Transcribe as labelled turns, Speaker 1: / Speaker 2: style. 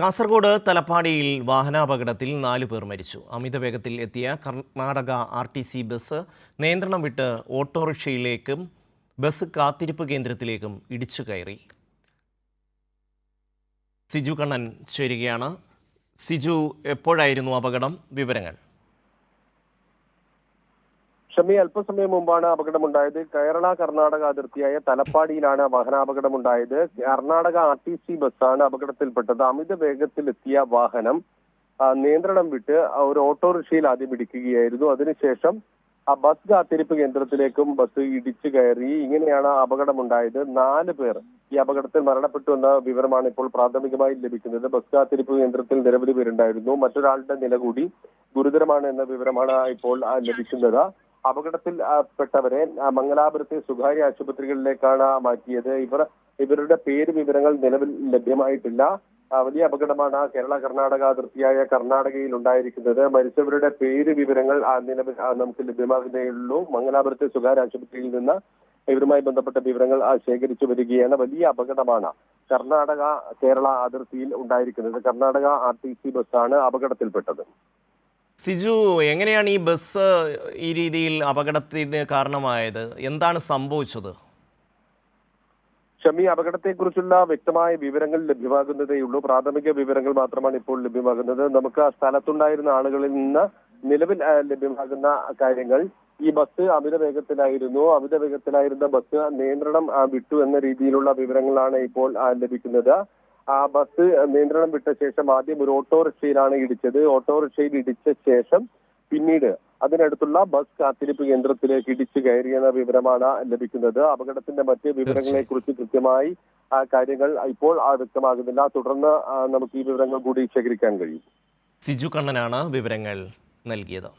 Speaker 1: കാസർഗോഡ് തലപ്പാടിയിൽ വാഹനാപകടത്തിൽ 4 പേർ മരിച്ചു. അമിത വേഗത്തിൽ എത്തിയ കർണാടക RTC ബസ് നിയന്ത്രണം വിട്ട് ഓട്ടോറിക്ഷയിലേക്കും ബസ് കാത്തിരിപ്പ് കേന്ദ്രത്തിലേക്കും ഇടിച്ചു കയറി. സിജു കണ്ണൻ ചേരുകയാണ്. സിജു, എപ്പോഴായിരുന്നു അപകടം? വിവരങ്ങൾ.
Speaker 2: ഷമി, അല്പസമയം മുമ്പാണ് അപകടമുണ്ടായത്. കേരള കർണാടക അതിർത്തിയായ തലപ്പാടിയിലാണ് വാഹനാപകടമുണ്ടായത്. കർണാടക RTC ബസ്സാണ് അപകടത്തിൽപ്പെട്ടത്. അമിത വേഗത്തിലെത്തിയ വാഹനം നിയന്ത്രണം വിട്ട് ഒരു ഓട്ടോറിക്ഷയിൽ ആദ്യം ഇടിക്കുകയായിരുന്നു. അതിനുശേഷം ബസ് കാത്തിരിപ്പ് കേന്ദ്രത്തിലേക്കും ബസ് ഇടിച്ചു കയറി. ഇങ്ങനെയാണ് അപകടമുണ്ടായത്. 4 പേർ ഈ അപകടത്തിൽ മരണപ്പെട്ടു എന്ന വിവരമാണ് ഇപ്പോൾ പ്രാഥമികമായി ലഭിക്കുന്നത്. ബസ് കാത്തിരിപ്പ് കേന്ദ്രത്തിൽ നിരവധി പേരുണ്ടായിരുന്നു. മറ്റൊരാളുടെ നില കൂടി ഗുരുതരമാണ് എന്ന വിവരമാണ് ഇപ്പോൾ ലഭിക്കുന്നത്. അപകടത്തിൽ പെട്ടവരെ മംഗലാപുരത്തെ സ്വകാര്യ ആശുപത്രികളിലേക്കാണ് മാറ്റിയത്. ഇവരുടെ പേര് വിവരങ്ങൾ നിലവിൽ ലഭ്യമായിട്ടില്ല. വലിയ അപകടമാണ് കേരള കർണാടക അതിർത്തിയായ കർണാടകയിൽ ഉണ്ടായിരിക്കുന്നത്. മരിച്ചവരുടെ പേര് വിവരങ്ങൾ നിലവിൽ നമുക്ക് ലഭ്യമാകുന്നേയുള്ളൂ. മംഗലാപുരത്തെ സ്വകാര്യ ആശുപത്രിയിൽ നിന്ന് ഇവരുമായി ബന്ധപ്പെട്ട വിവരങ്ങൾ ശേഖരിച്ചു വരികയാണ്. വലിയ അപകടമാണ് കർണാടക കേരള അതിർത്തിയിൽ ഉണ്ടായിരിക്കുന്നത്. കർണാടക RTC ബസ്സാണ് അപകടത്തിൽപ്പെട്ടത്.
Speaker 1: സിജു, എങ്ങനെയാണ് ഈ ബസ് ഈ രീതിയിൽ അപകടത്തിന് കാരണമായത്? എന്താണ് സംഭവിച്ചത്?
Speaker 2: ഷമി, അപകടത്തെക്കുറിച്ചുള്ള വ്യക്തമായ വിവരങ്ങൾ ലഭ്യമാകുന്നതേയുള്ളൂ. പ്രാഥമിക വിവരങ്ങൾ മാത്രമാണ് ഇപ്പോൾ ലഭ്യമാകുന്നത്. നമുക്ക് ആ സ്ഥലത്തുണ്ടായിരുന്ന ആളുകളിൽ നിന്ന് നിലവിൽ ലഭ്യമാകുന്ന കാര്യങ്ങൾ, ഈ ബസ് അമിത വേഗത്തിലായിരുന്ന ബസ് നിയന്ത്രണം വിട്ടു എന്ന രീതിയിലുള്ള വിവരങ്ങളാണ് ഇപ്പോൾ ലഭിക്കുന്നത്. ആ ബസ് നിയന്ത്രണം വിട്ട ശേഷം ആദ്യം ഒരു ഓട്ടോറിക്ഷയിലാണ് ഇടിച്ചത്. ഓട്ടോറിക്ഷയിൽ ഇടിച്ച ശേഷം പിന്നീട് അതിനടുത്തുള്ള ബസ് കാത്തിരിപ്പ് കേന്ദ്രത്തിലേക്ക് ഇടിച്ചു കയറിയെന്ന വിവരമാണ് ലഭിക്കുന്നത്. അപകടത്തിന്റെ മറ്റ് വിവരങ്ങളെ കുറിച്ച് കൃത്യമായി കാര്യങ്ങൾ ഇപ്പോൾ വ്യക്തമാകുന്നില്ല. തുടർന്ന് നമുക്ക് ഈ വിവരങ്ങൾ കൂടി ശേഖരിക്കാൻ കഴിയും.
Speaker 1: സിജു കണ്ണനാണ് വിവരങ്ങൾ നൽകിയത്.